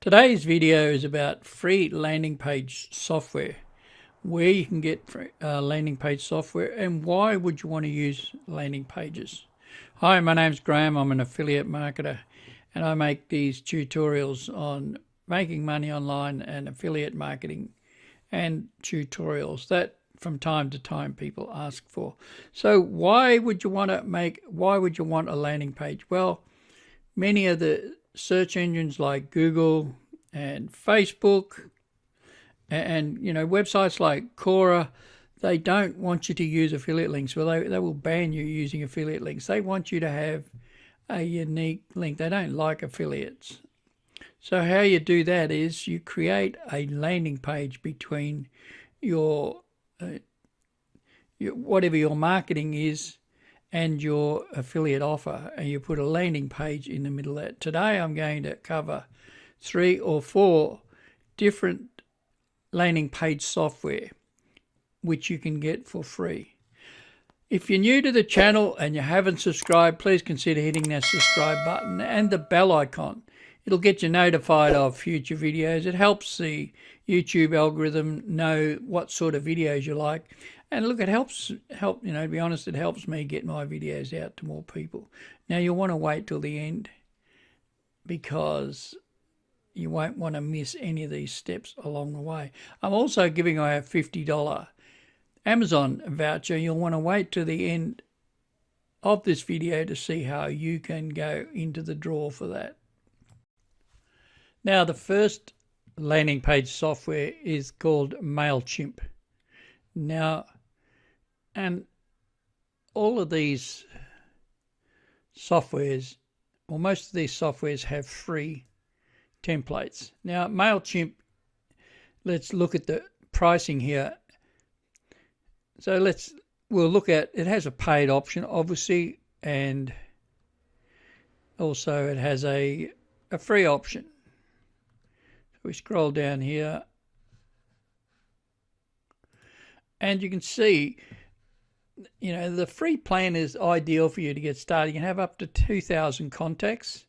Today's video is about free landing page software, where you can get free, landing page software and why would you want to use landing pages. Hi, my name's Graeme. I'm an affiliate marketer and I make these tutorials on making money online and affiliate marketing and tutorials that from time to time people ask for. So why would you want a landing page? Well, many of the search engines like Google and Facebook and websites like Quora, they don't want you to use affiliate links. Well, they will ban you using affiliate links. They want you to have a unique link. They don't like affiliates. So how you do that is you create a landing page between your whatever your marketing is and your affiliate offer, and you put a landing page in the middle of that. Today I'm going to cover 3 or 4 different landing page software which you can get for free. If you're new to the channel and you haven't subscribed, please consider hitting that subscribe button and the bell icon. It'll get you notified of future videos. It helps the YouTube algorithm know what sort of videos you like. And look, it helps, to be honest, it helps me get my videos out to more people. Now, you'll want to wait till the end because you won't want to miss any of these steps along the way. I'm also giving away a $50 Amazon voucher. You'll want to wait to the end of this video to see how you can go into the draw for that. Now, the first landing page software is called Mailchimp. Now, and all of these softwares, well, most of these softwares have free templates. Now, Mailchimp, let's look at the pricing here. So we'll look at, it has a paid option, obviously, and also it has a free option. So we scroll down here and you can see, the free plan is ideal for you to get started. You can have up to 2,000 contacts,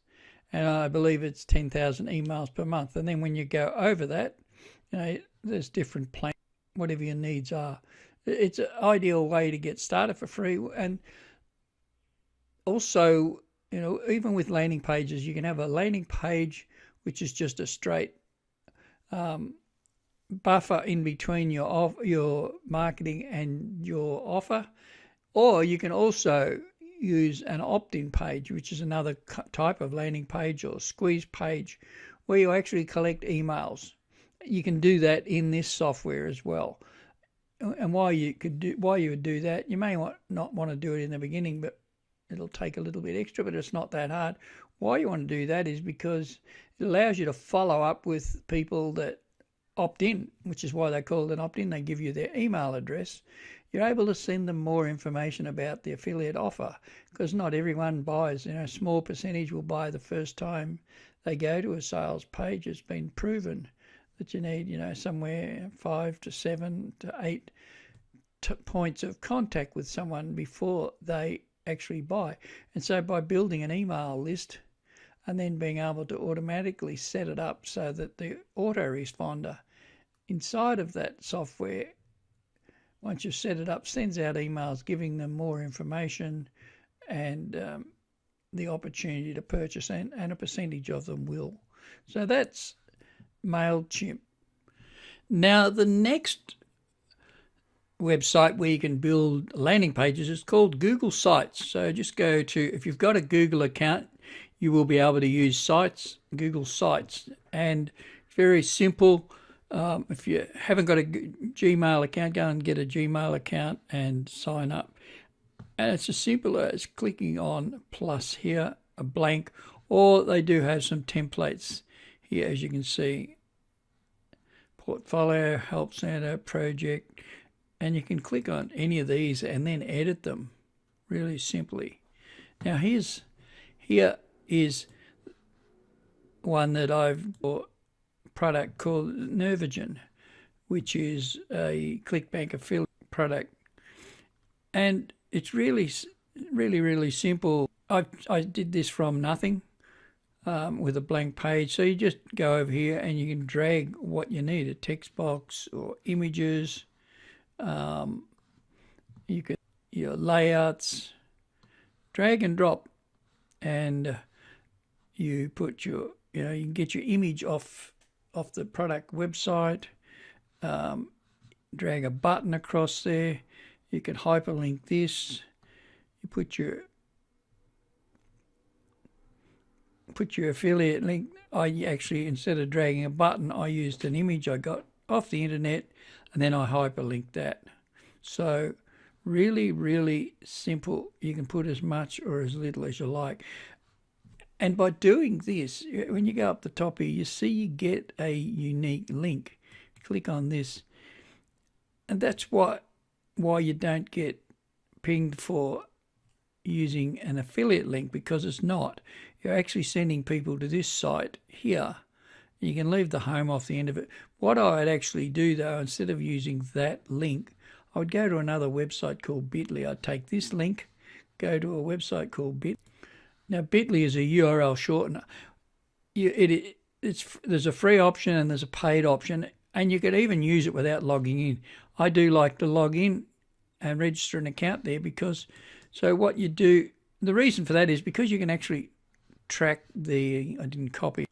and I believe it's 10,000 emails per month. And then when you go over that, there's different plans, whatever your needs are. It's an ideal way to get started for free. And also, even with landing pages, you can have a landing page which is just a straight buffer in between your marketing and your offer, or you can also use an opt-in page, which is another type of landing page, or squeeze page, where you actually collect emails. You can do that in this software as well. And why you would do that, you may not want to do it in the beginning, but it'll take a little bit extra, but it's not that hard. Why you want to do that is because it allows you to follow up with people that opt in, which is why they call it an opt-in. They give you their email address. You're able to send them more information about the affiliate offer, because not everyone buys. A small percentage will buy the first time they go to a sales page. It's been proven that you need, somewhere 5 to 7 to 8 points of contact with someone before they actually buy. And so by building an email list and then being able to automatically set it up so that the autoresponder inside of that software, once you've set it up, sends out emails giving them more information and the opportunity to purchase, and a percentage of them will. So that's Mailchimp. Now, the next website where you can build landing pages is called Google Sites. So just go to, if you've got a Google account, you will be able to use Google Sites, and it's very simple. If you haven't got a Gmail account, go and get a Gmail account and sign up. And it's as simple as clicking on plus here, a blank, or they do have some templates here, as you can see. Portfolio, Help Center, Project, and you can click on any of these and then edit them really simply. Now here is one that I've bought, product called Nervigen, which is a ClickBank affiliate product, and it's really simple. I did this from nothing. with a blank page. So you just go over here and you can drag what you need, a text box or images. You can your layouts, drag and drop, and you put your you can get your image off the product website. Drag a button across there. You can hyperlink this. You put your affiliate link. I actually, instead of dragging a button, I used an image I got off the internet, and then I hyperlinked that. So really, really simple. You can put as much or as little as you like. And by doing this, when you go up the top here, you see you get a unique link. Click on this. And that's why you don't get pinged for using an affiliate link, because it's not. You're actually sending people to this site here. You can leave the home off the end of it. What I'd actually do, though, instead of using that link, I would go to another website called Bitly. I'd take this link, go to a website called Bitly. Now, Bitly is a URL shortener. There's a free option and there's a paid option, and you could even use it without logging in. I do like to log in and register an account there, because so what you do, the reason for that is because you can actually track I didn't copy.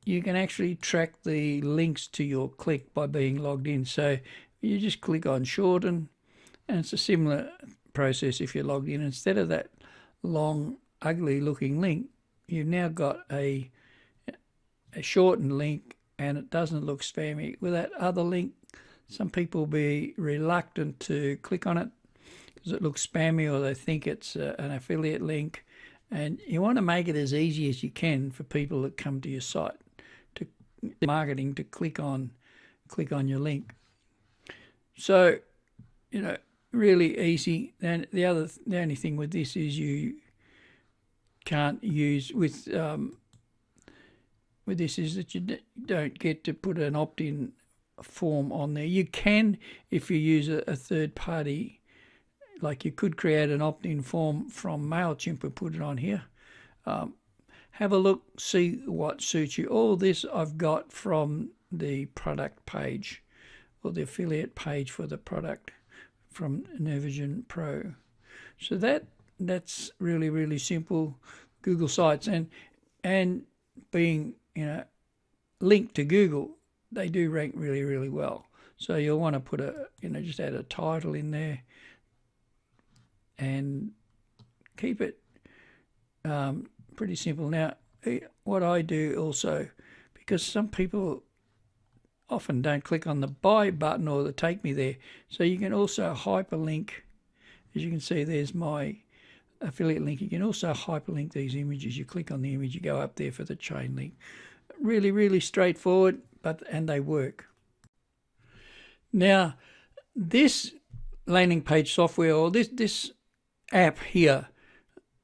You can actually track the links to your click by being logged in. So you just click on shorten, and it's a similar process if you're logged in. Instead of that long, ugly looking link, you've now got a shortened link, and it doesn't look spammy. With that other link, some people will be reluctant to click on it because it looks spammy, or they think it's an affiliate link. And you want to make it as easy as you can for people that come to your site, to marketing, to click on your link. So, really easy. And the only thing with this is you can't use with this is that you don't get to put an opt-in form on there. You can if you use a third party. Like, you could create an opt-in form from Mailchimp and put it on here. Have a look, see what suits you. All this I've got from the product page, or the affiliate page for the product from Nervision Pro. So that's really, really simple. Google Sites, and being linked to Google, they do rank really, really well. So you'll want to put just add a title in there and keep it pretty simple. Now, what I do also, because some people often don't click on the buy button or the take me there, so you can also hyperlink. As you can see, there's my affiliate link. You can also hyperlink these images. You click on the image, you go up there for the chain link. Really, really straightforward, and they work. Now, this landing page software, or this app here,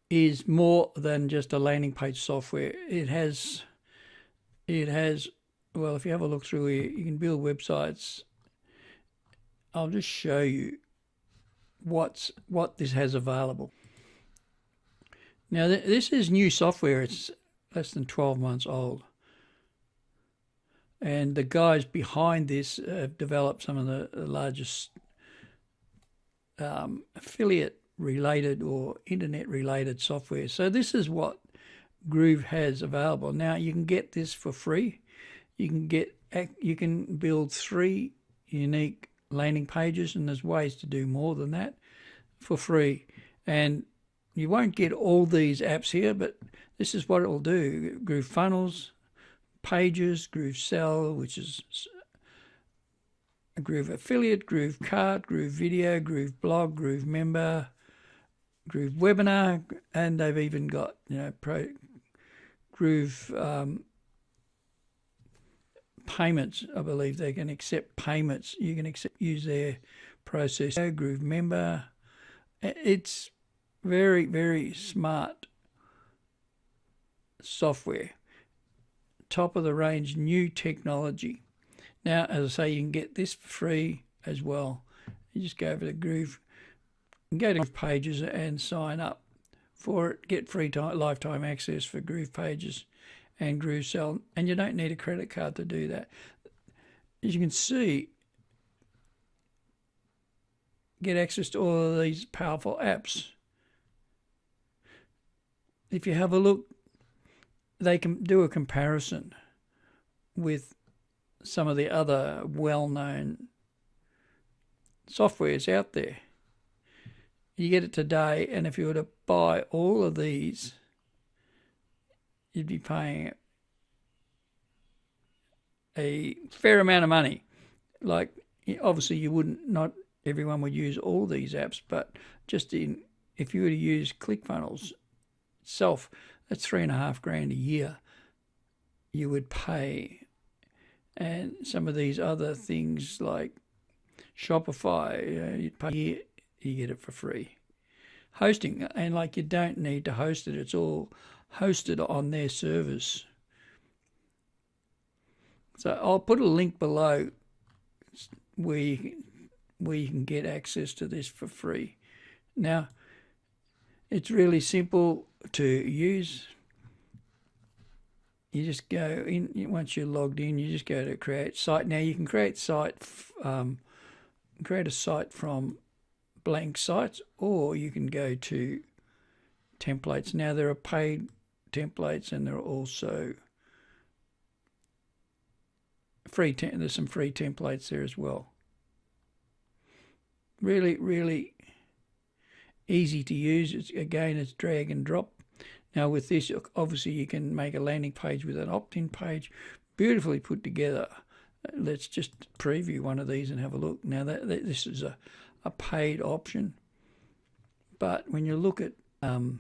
is more than just a landing page software. It has well, if you have a look through here, you can build websites. I'll just show you what this has available. Now, this is new software. It's less than 12 months old. And the guys behind this have developed some of the largest affiliate-related or internet-related software. So this is what Groove has available. Now, you can get this for free. You can build 3 unique landing pages, and there's ways to do more than that for free. And you won't get all these apps here, but this is what it will do. Groove Funnels, Pages, Groove Sell, which is a Groove Affiliate, Groove Cart, Groove Video, Groove Blog, Groove Member, Groove Webinar, and they've even got Groove payments. I believe they can accept payments. You can use their process. Groove Member. It's very, very smart software. Top of the range, new technology. Now, as I say, you can get this for free as well. You just go over to Groove and go to Groove Pages and sign up for it. Get free lifetime access for Groove Pages and Groove Cell, and you don't need a credit card to do that. As you can see, get access to all of these powerful apps. If you have a look, they can do a comparison with some of the other well-known softwares out there. You get it today, and if you were to buy all of these, you'd be paying a fair amount of money. Like, obviously not everyone would use all these apps, but if you were to use ClickFunnels itself, that's $3,500 a year you would pay. And some of these other things like Shopify, you'd pay a year, you get it for free. Hosting, and like, you don't need to host it. It's all hosted on their servers. So I'll put a link below where you can get access to this for free. Now, it's really simple to use. You just go in, once you're logged in, you just go to create site. Now you can create a site from blank sites, or you can go to templates. Now there are paid templates, and there are also there's some free templates there as well. Really, really easy to use. It's drag and drop. Now with this, obviously you can make a landing page with an opt-in page, beautifully put together. Let's just preview one of these and have a look. Now this is a paid option, but when you look at the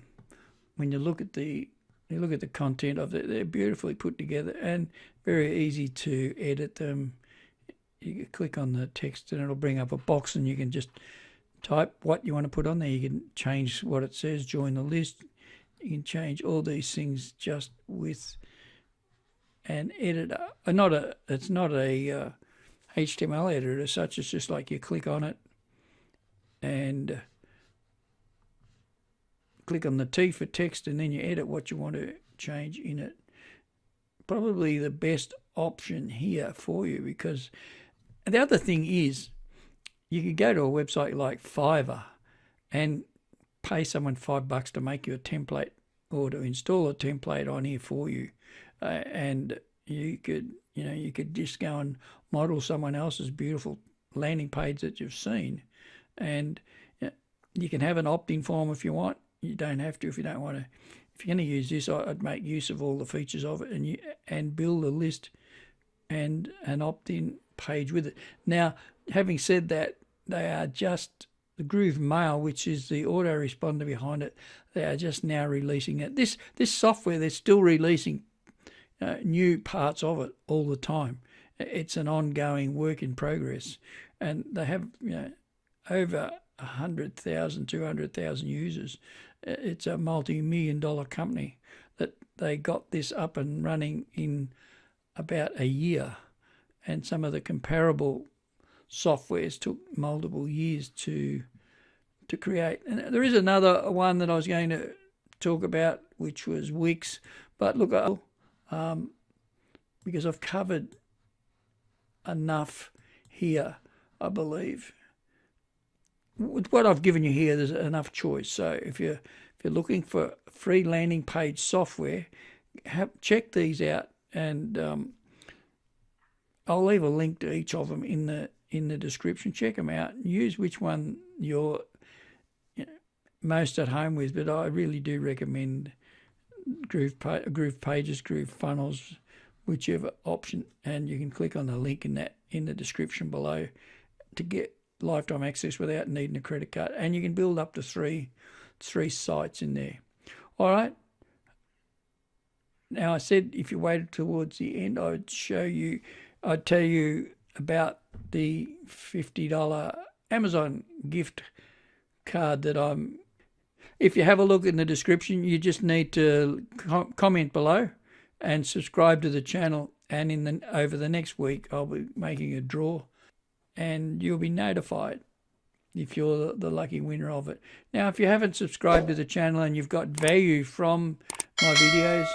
content of it, they're beautifully put together and very easy to edit them. You can click on the text and it'll bring up a box, and you can just type what you want to put on there. You can change what it says, join the list. You can change all these things just with an editor. It's not a HTML editor as such. It's just like you click on it and click on the T for text, and then you edit what you want to change in it. Probably the best option here for you, because the other thing is you could go to a website like Fiverr and pay someone $5 to make you a template or to install a template on here for you, and you could just go and model someone else's beautiful landing page that you've seen, and you can have an opt-in form if you want. You don't have to if you don't want to. If you're going to use this, I'd make use of all the features of it, and build a list and an opt-in page with it. Now, having said that, they are just the Groove Mail, which is the autoresponder behind it. They are just now releasing it. This software, they're still releasing new parts of it all the time. It's an ongoing work in progress, and they have over 100,000, 200,000 users. It's a multi-million-dollar company that they got this up and running in about a year, and some of the comparable softwares took multiple years to create. And there is another one that I was going to talk about, which was Wix, but look, because I've covered enough here, I believe. With what I've given you here, there's enough choice. So if you're looking for free landing page software, check these out, and I'll leave a link to each of them in the description. Check them out and use which one you're most at home with. But I really do recommend Groove Pages, Groove Funnels, whichever option, and you can click on the link in the description below to get lifetime access without needing a credit card, and you can build up to three sites in there. All right. Now, I said if you waited towards the end, I'd tell you about the $50 Amazon gift card that if you have a look in the description, you just need to comment below and subscribe to the channel, and over the next week I'll be making a draw and you'll be notified. if you're the lucky winner of it. Now, if you haven't subscribed to the channel and you've got value from my videos,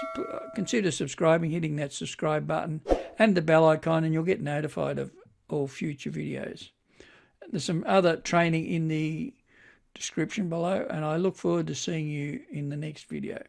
consider subscribing, hitting that subscribe button and the bell icon, and you'll get notified of all future videos. There's some other training in the description below, and I look forward to seeing you in the next video.